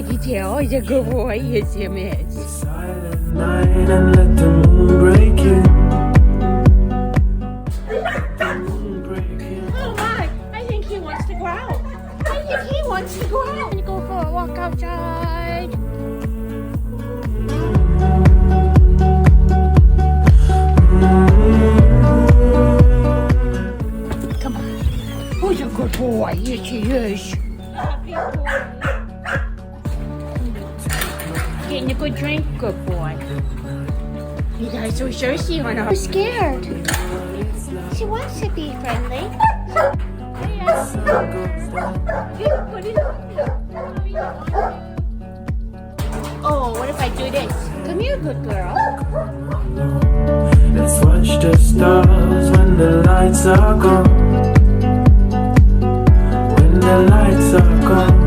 detail. He's a good boy. Yes, him is. Silent night and let the moon break in. Oh my! I think he wants to go out. I think he wants to go out. And go for a walk outside. Come on. Who's a good boy? Yes, he is. Getting a good drink? Good boy. You guys so thirsty or not? I'm scared. She wants to be friendly. Oh, what if I do this? Come here, good girl. Let's watch the stars when the lights are gone. When the lights are gone.